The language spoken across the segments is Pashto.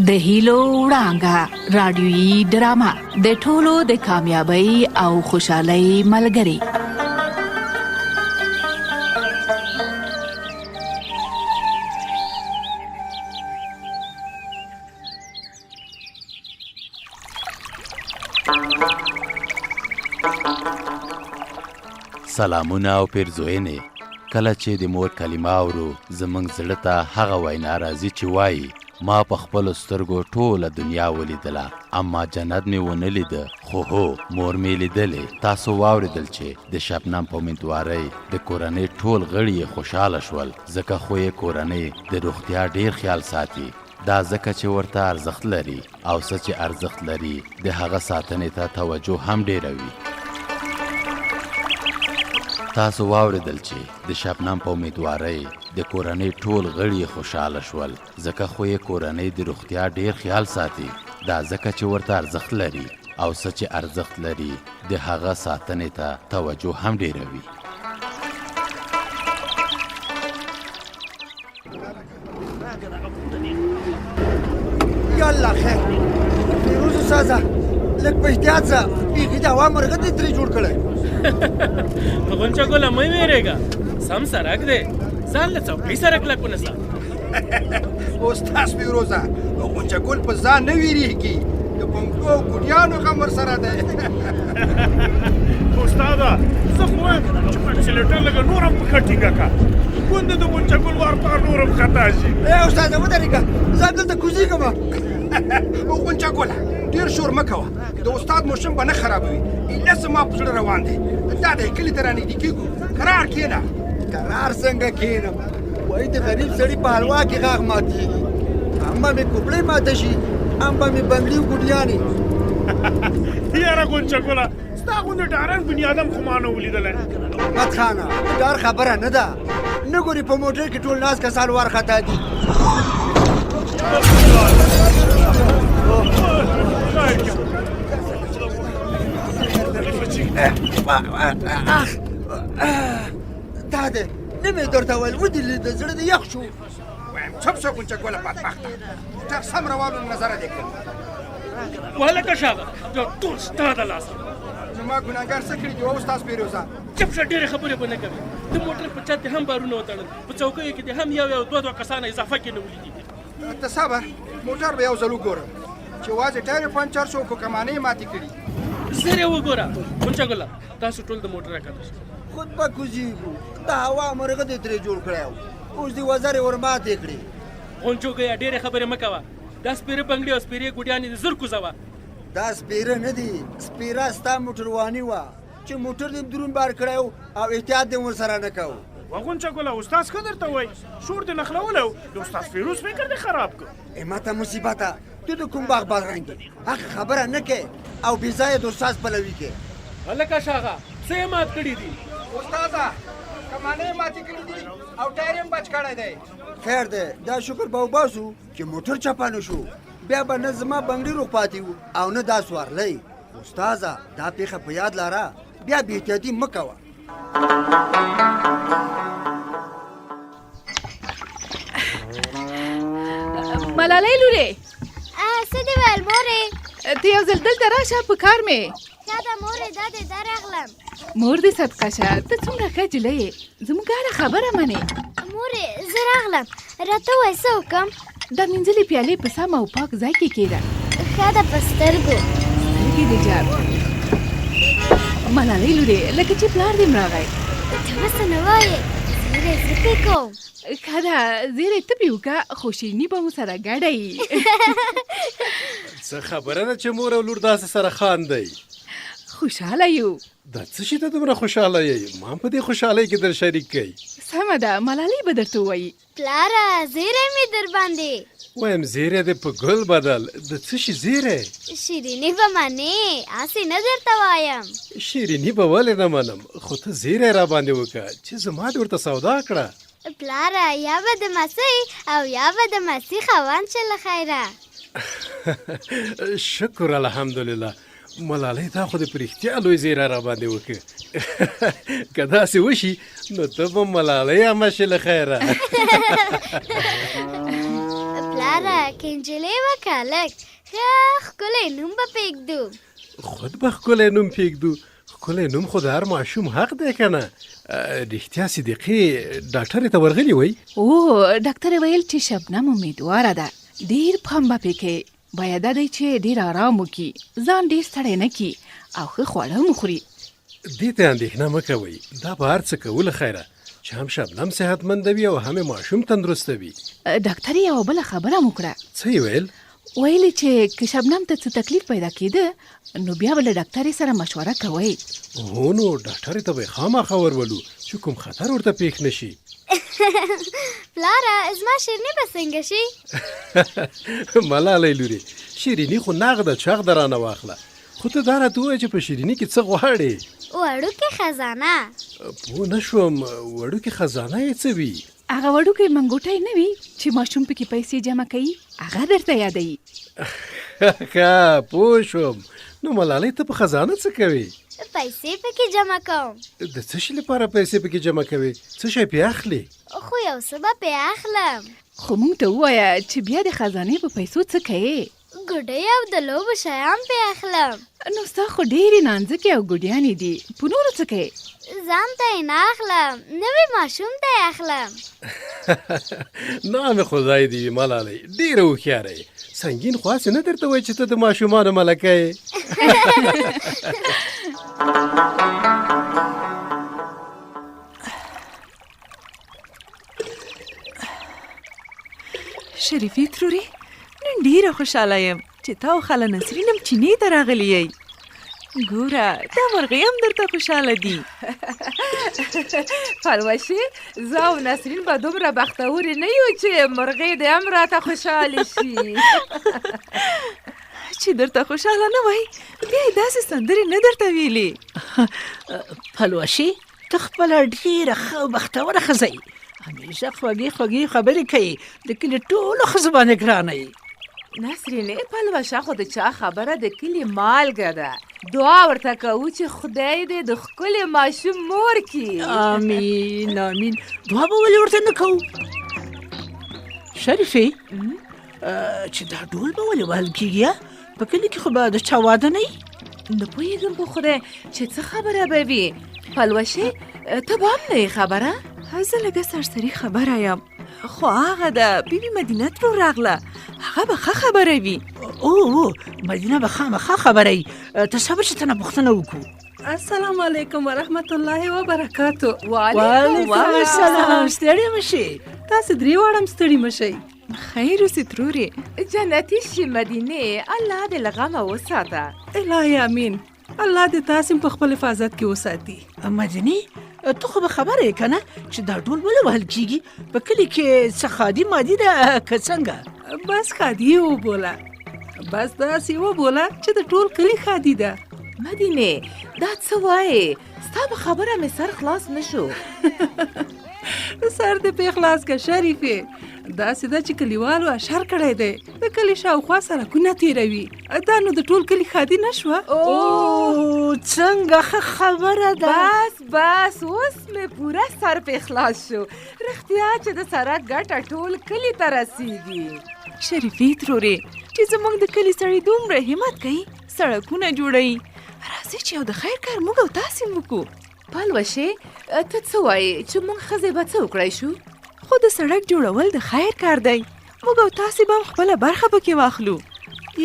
د هیلو وړانګه رادیويي ډرامه د ټولو د کامیابی او خوشحالۍ ملګری. سلامونه او پیرزوینې. کله چې د مور کلمه اورو زمونږ زړه ته هغه وینا راځي چې وایي ما په خپلو سترګو ټوله دنیا ولیدله اما جنت مې ونه لیده، خو هو مور مې لیدلې. تاسو واورېدل چې د شبنم په امیدوارۍ د کورنۍ ټول غړي یې خوشحاله شول، ځکه خو یې کورنۍ د روغتیا ډیر خیال ساتي. دا ځکه چې ورته ارزښت لري او څه چې ارزښت لري د هغه ساتنې ته توجه هم ډیره وي. تاسو واورېدل چې د شبنم په امیدوارۍ د کورنۍ ټول غړي خوشحاله شول، ځکه خو یې کورنۍ د روغتیا ډیر خیال ساتي. دا ځکه چې ورته ارزښت لري او څه چې ارزښت لري د هغه ساتنې ته توجه هم ډیره وي. یالله خیر فیروز استاذه لږ په احتیاط ځه، بیخي د هوا مرغه دې ترې جوړ کړی. غونچه ګله مه ویرېږه، سم سړک دی، ځان له څوکۍ سره کلک ونیسه. استاد فیروزه غونچه ګل په ځان نه ویرېږي، د بنګړو او کوډیانو غم ورسره دی. استاده زه خو وایم چې اکسیلیټر لږه نور هم پښه ټینګه کړه، ګوندې د غونچه ګل وار پار نور هم خطا شي. استاده ودرېږه، زه دلته کوزېږم. غونچه ګله ډېر شور مه کوه، د استاد موشن به نه خرابوي. ایله زما په زړه روان دی، دا دی کلي ته رانږدې کېږو. کرار کښېنه. کرار څنګه کښېنم؟ وایي د غریب سړي په حلوا کې غاښ ماتېږي، هم به مې کوپړۍ ماته شي، هم به مې بنګړي ګوډیانې. یاره غونچه ګله ستا غوندې ډارن بنیادم خو ما نه ولیدلی. احمد خانه ډار خبره نه ده، نه ګورې په موټر کې ټول ناست کسان وارخطا دي. دا دی نه مې درته ویل ودې لیده، زړه دې یخ شو. وایم چپ شه غونچه ګله بدبخته، موټر سم روانو نظره دې کړ. وهلکه شاغه دا ټول ستا د لاسه. زما ګناهګار څه کړي دي استاد فیروزه؟ چپ شه، ډېرې خبرې به نه کوې. د موټر په چت دې هم بارونه وتړل، په چوکیو کې دې هم یو دوه کسانه اضافه کې نه ولیدي. ته صبر، موټر به یو ځل وګورم چې وازې ټایر پنچر شو که کمانې ماتې کړي. زر یې وګوره غونچه ګله، تاسو ټول د موټر راکښته شئ. خود به کوزېږو، د هوا مرغه دې ترې جوړ کړی و، اوس دې وزرې ور ماتې کړې. غونچو ګیا ډېرې خبرې مه کوه، دا سپېره بنګړي او سپېرې ګوډیانې دې زر کوزوه. دا سپېره نه دي، سپېره ستا موټرواني وه چې موټر دې دروند بار کړی و او احتیاط دې ورسره نه کوو. غونچه ګله استاد ښه درته وایي، شور دې نښلولی و، د استاد فیروز فکر دې خراب کړ. ماته مصیبته ته د کوم باغ بادرنګ یې هغه خبره نه کوې او بې ځایه د استاد پلوي کوې. هلکه شاغه څه یې مات کړي دي؟ استاده کمانې ماتې کړي دي او ټایر یې بچ کړی دی. خیر دی، دا شکر به وباسو چې موټر چپه نه شو، بیا به نه زما بنګړي روغ پاتې وو او نه دا سوارلی. استاده دا پیښه په یاد لاره، بیا بې احتیاطي مه کوه. ملالۍ لورې، څه دې ویل مورې؟ ته یو ځل دلته راشه، په کار مې. ښه ده مورې، دا دې دا راغلم. مور دې صدقه شه، ته څومره ښه نجلۍ یې، زموږ هره خبره منې. مورې زه راغلم، راته ووایه څه وکړم؟ دا مینځلې پیالې په سم او پاک ځای کې کېږده. ښه ده په سترګو. سترګې دې جار. ملالۍ لورې، لکه چې پلار دې م راغی. ته ورڅه نه وایې، زیری زه پې کوم. ښه ده، زیری ته پې وکړه، خو شیریني به مو سره ګډه وي. څه خبره ده چې مور او لور داسې سره خاندئ؟ خوشحاله یو. دا څه شي ته دومره خوشحاله یې؟ ما په دې خوشحالۍ کې در شریک کړئ. سمه ده، ملالۍ به درته ووایي. پلاره زیری مې در باندې وایم زیری دې په ګل بدل، د څه شي زیری؟ شیریني به منې، هسې نه درته وایم. شیریني به ولې نه منم، خو ته زیری را باندې وکړه چې زما دې ورته سودا کړه. پلاره یا به د مسۍ او یا به د مسۍ خاوند شه له خیره. شکر الحمدلله. ملالۍ تا خو دې په رښتیا لوی زیری را باندې وکړه. که داسې وشي نو ته به ملالۍ همه شي له خیره. پلاره که نجلۍ وکړه لږ ښه ښکلی نوم به پرېږدو. خود به ښکلی نوم پرېږدو. ښکلی نوم خو د هر ماشوم حق دی که نه؟ رښتیا صدیقې ډاکټرې ته ورغلې وی؟ او ډاکټر ویل چې شبنم امیدواره ده، ډیر پام به پې کوي. باید دا دی چې ډیر آرام وکړي، ځان ډیر ستړی نه کړي او ښه خواړه هم وخوري. دې ته اندېښنه مه کوئ، دا به هر څه کوو له خیره چې هم شبنم صحتمنده وي او هم یې ماشوم تندرسته وي. ډاکټر یوه بله خبره م وکړه. څه یې ویل؟ ویلې چې که شبنم ته څه تکلیف پیدا کېده نو بیا به له ډاکټرې سره مشوره کوئ. هو نو ډاکټرې ته به یې خامخا ورولو چې کوم خطر ورته پېښ نه شي. پلاره زما شیریني به څنګه شي؟ ملالۍ لورې، شیریني خو نغده چغ د رانه واخله، خو ته دا راته ووایه چې په شیریني کې څه غواړې؟ وړوکې خزانه. پوه نه شوم، وړوکې خزانه یې څه وي؟ هغه وړوکی منګوټی نه وي چې ماشوم پکې پیسې جمع کوي، هغه درته یادوي. ښه پوه شوم. نو ملالۍ ته په خزانه څه کوي؟ پیسې پکې جمع کوم. د څه شي لپاره پیسې پکې جمع کوي؟ څه شی پې اخلي؟ خو یو څه به پې اخلم. خو موږ ته ووایه چې بیا د خزانې په پیسو څه کوې؟ ګوډۍ او د لوبو شیان پې اخلم. نو ستا خو ډېرې نانځکې او ګوډیانې دي، په نورو څه کوې؟ ځان ته یې نه اخلم، نوي ماشوم ته یې اخلم. نام خدای دې وي ملالۍ، ډېره هوښیاره یې. سنګین خو هسې نه درته وایي چې ته د ماشومانو ملکه یې. شریفې ترورې، نن ډېره خوشحاله یم چې تا او خاله نسرین هم چینې ته راغلي یئ. ګوره دا مرغۍ هم درته خوشحاله دي. پلوشې زه او نسرین به دومره بختورې نه یو چې مرغۍ دې هم راته خوشحالې شي. چې درته خوشحاله نه وای بیا یې داسې سندرې نه درته ویلې. پلوشې ته خپله ډېره ښه بختوره ښځه یې، همیشه خوږې خوږې خبرې کوي، د کلي ټولو ښځو باندې ګرانه یې. نسرینې پلوشه خو د چا خبره د کلي مالګه ده، دعا ورته کوو چې خدای دې د ښکلي ماشوم مور کړي. آمین آمین. دعا به ولې ورته نه کوو؟ شریفې چې دا ډول به ولې وهل کېږي؟ په کلي کې خو به د چا واده نه وي؟ نه پوهېږم په خدای چې څه خبره به وي. پلوشې ته به هم نه یې خبره؟ زه لږه سرسري خبره یم، خو هغه د بیبي مدینه ترو راغله، هغه به ښه خبره وي. او مدینه به خامخا خبره وي. تصور چې ته نه پوښتنه وکړو. السلام علیکم ورحمت الله وبرکاتو. وعلیکم السلام. ستړي مه شئ. تاسې درې واړه هم ستړي مه شئ. خیر اوسې ترورې. جنتي شي مدینې، الله دې له غمه وساته. الهی امین. الله دې تاسې په خپل حفاظت کې وساتي. مدینې ته خو به خبره یې که نه چې دا ډول ولې وهل کېږي؟ په کلي کې څه خادي مادي ده که څنګه؟ بس خادي یې وبوله، بس داسې وبوله چې د ټول کلي خادي ده. مدینې دا څه وایې؟ ستا په خبره مې سر خلاص نه شو. سر دې پې خلاص که شریفې. داسې ده چې کلیوالو اشر کړی دی، د کلي شاوخوا سړکونه تېروي، دا نو د ټول کلي خادي نه شوه؟ او څنګه ښه خبره ده. بس اوس مې پوره سر پې خلاص شو. رښتیا چې د سړک ګټه ټول کلي ته رسیږي. شریفې ترورې چې زموږ د کلي سړي دومره همت کوي، سړکونه جوړوي، راځئ چې یو د خیر کار موږ او تاسې وکړو. پلوشې ته څه وایې چې موږ ښځې به څه وکړی شو؟ خو د سړک جوړول د خیر کار دی، موږ او تاسې به هم خپله برخه پکې واخلو.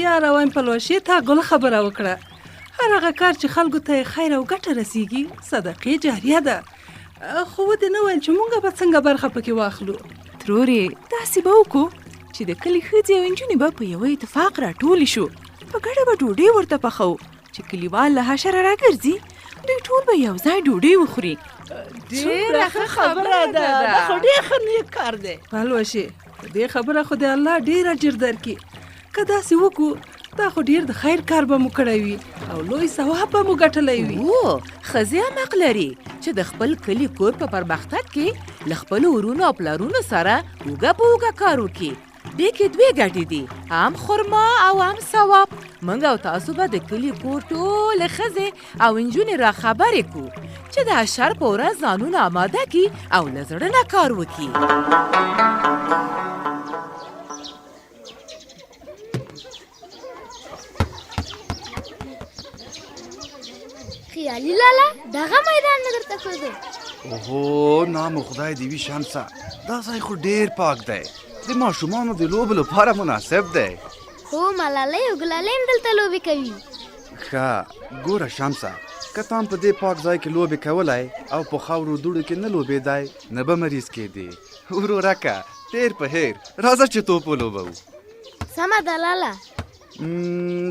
یاره وایم پلوشې تا ګل خبره وکړه، هر هغه کار چې خلکو ته خیر او ګټه رسیږي صدقې جاریه ده. خو ودې نه ویل چې موږ به څنګه برخه پکې واخلو. ترورې داسې به وکړو چې د کلي ښځې او نجونې به په یوه اتفاق راټولې شو، په ګډه به ډوډۍ ورته پخوو چې کلیوال له حشره راګرځي، دوی ټول به یو ځای ډوډۍ وخوري. ډېره ښه خبره ده، دا خو ډېر ښه نیک کار دی. پلوشې دې خبره خو د الله ډېر اجر درکړي. که داسې وکړو دا خو ډېر د خیر کار به مو کړی وي او لوی ثواب به مو ګټلی وي. ښځې هم حق لري چې د خپل کلي کور په پرمختګ کې له خپلو ورونو او پلرونو سره اوږه په اوږه کار وکړي. دې کې دوې ګټې دي، هم خرما او هم ثواب. موږ او تاسو به د کلي کور ټولې ښځې او نجونې را خبرې کړو چې د حشر په ورځ ځانونه اماده کړي او له زړه نه کار وکړي. خیالي لالا دغه میدان نه درته ښودو. اوهو نام خدای دې وي شمسه، دا ځای خو ډېر پاک دی، د ماشومانو د لوبو لپاره مناسب دی. هو ملالۍ او ګلالۍ هم دلته لوبې کوي. ښه ګوره شمسه، که تا هم په دې پاک ځای کې لوبې کولی او په خاورو دوړو کې نه لوبېدی نه به مریض کېدې. ورورکه تیر په هیر راځه چې توپ ولوبو. سمه ده لالا.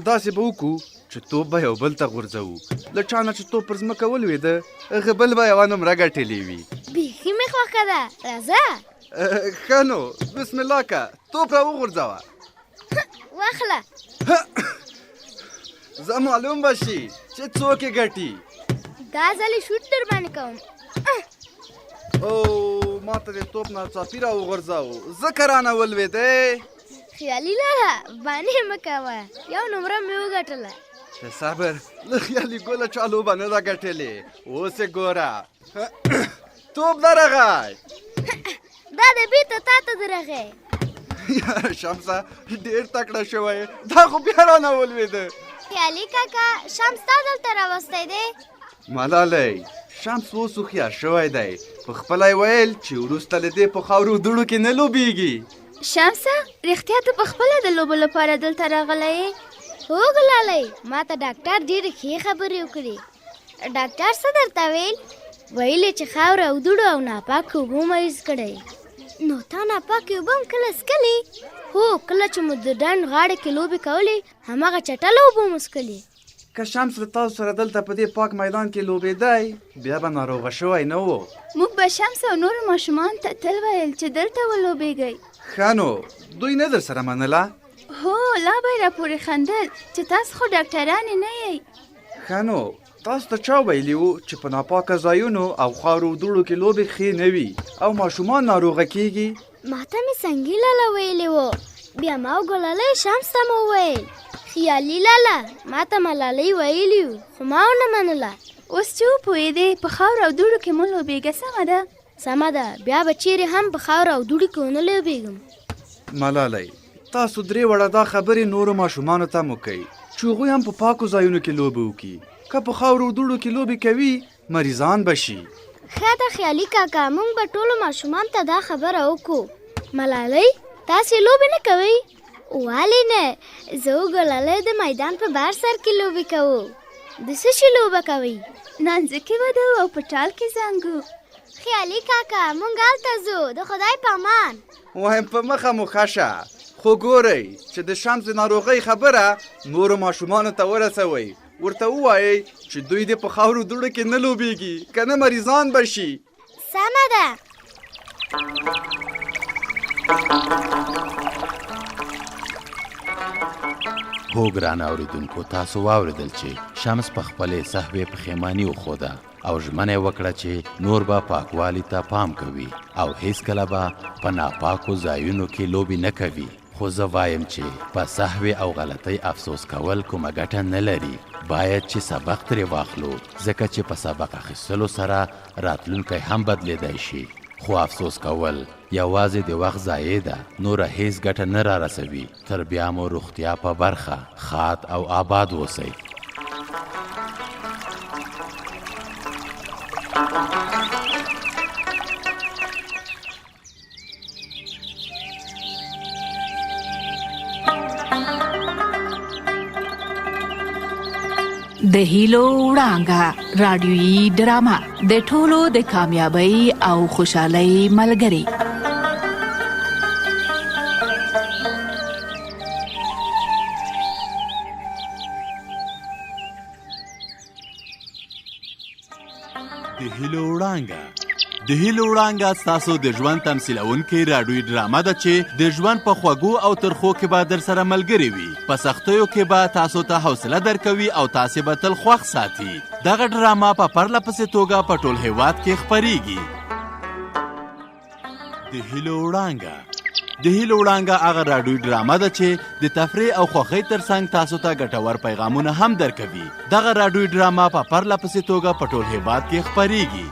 داسې به وکړو چې توپ به یو بل ته غورځوو، له چا نه چې توپ پر ځمکه ولوېده هغه بل به یوه نمره ګټلې وي. بیخي مې خوښه ده، راځه. ښه نو بسم الله که توپ را وغورځوه. واخله. زه معلوم به شي چې څوک یې ګټي. دا ځل یې شوټ در باندې کوم. او ما ته د توپ ناڅاپي را وغورځاو، ځکه رانه ولوېدی. خیالي لالا بانې مه کوه، یو نمره مې وګټله. صبر، له خیالي ګوله چا لوبه نه ده ګټلې. اوس یې ګوره توپ درغی. دا د بېرته تا ته درغی. یاره شمسه ډېر تکړه شوی، دا خو بیا رانه ولوېده. خیالي کاکا شمس تا دلته راوستی دی. ملالۍ شمس اوس هوښیار شوی دی، په خپله یې ویل چې وروسته له دې په خاورو دوړو کې نه لوبېږي. شمسه رښتیا ته پخپله د لوبو لپاره دلته راغلی یې؟ هو ګلالۍ، ما ته ډاکټر ډېرې ښې خبرې وکړې. ډاکټر څه درته ویل؟ ویل یې چې خاوره او دوړو او ناپاکې اوبو مریض کړی. نو تا ناپاکې اوبه هم کله څښلې؟ هو کله چې مو د ډنډ غاړه کې لوبې کولې هماغه چټله اوبه مو څښلې. که شمس له تاسو سره دلته په دې پاک میدان کې لوبېدی بیا به ناروغه شوی نه و. موږ به شمس او نورو ماشومانو ته تل ویل چې دلته ولوبېږئ. ښه نو دوی نه در سره منله؟ هو لا به یې راپورې خندل چې تاسو خو ډاکټرانې نه یئ. ښه نو تاسو ته چا ویلي وو چې په ناپاکه ځایونو او خاورو دوړو کې لوبې ښې نه وي او ماشومان ناروغه کېږي؟ ما ته مې سنګي لالا ویلې وو، بیا ما او ګلالۍ شمس ته مو وویل. خیالي لالا ما ته ملالۍ ویلي وو خو ما ونه منله. اوس چې وپوهېدې په خاورو او دوړو کې مه لوبېږه، سمه ده؟ سمه ده، بیا به چیرې هم په خاورو او دوړو کې ونه لوبېږم. ملالۍ تاسو درې وړه دا خبرې نورو ماشومانو ته مو کوئ چې هغوی هم په پاکو ځایونو کې لوبې وکړي. که په خاورو او دوړو کې لوبې کوي مریضان به شي. ښه ده خیالي کاکا، موږ به ټولو ماشومانو ته دا خبره وکړو. ملالۍ تاسې لوبې نه کوئ؟ ولې نه، زه او ګلالۍ د میدان په بهر سر کې لوبې کوو. د څه شي لوبه کوئ؟ نانځکې ودو او په ټال کې زنګو. خیالي کاکا موږ هلته ځو، د خدای په امان. وایم په مخه مو ښه شه، خو ګورئ چې د شمس د ناروغۍ خبره نورو ماشومانو ته ورسوئ. ورته ووایئ چې دوی دې په خاورو دوړو کې نه لوبېږي، که نه مریضان به شي. سمه ده. هو ګران اوریدونکو، تاسو واورېدل چې شمس په خپلې صحبې پښیماني وښوده او ژمنه یې وکړه چې نور به پاکوالي ته پام کوي او هیڅکله به په ناپاکو ځایونو کې لوبې نه کوي. خو زه وایم چې په سهوې او غلطۍ افسوس کول کومه ګټه نه لري. باید چې سبق ترې واخلو، ځکه چې په سبق اخیستلو سره راتلونکی هم بدلیدای شي. خو افسوس کول یوازې د وخت ضایع ده، نوره هیڅ ګټه نه را رسوي. تر بیا مو روغتیا په برخه، ښاد او آباد اوسئ. د هیلو وړانګه رادیویي ډرامه د ټولو د کامیابی او خوشحالۍ ملګری. د هیلو وړانګه ستاسو د ژوند تمثیلونکې راډیویي ډرامه ده چې د ژوند په خوږو او ترخو کې به در سره ملګرې وي. په سختیو کې به تاسو ته حوصله درکوي او تاسې به تل خوښ ساتي. دغه ډرامه په پرله پسې توګه په ټول هیواد کې خپریږي. د هیلو وړانګه هغه راډیویي ډرامه ده چې د تفریح او خوښۍ ترڅنګ تاسو ته ګټور پیغامونه هم درکوي. دغه راډیویي ډرامه په پرله پسې توګه په ټول هیواد کې خپریږي.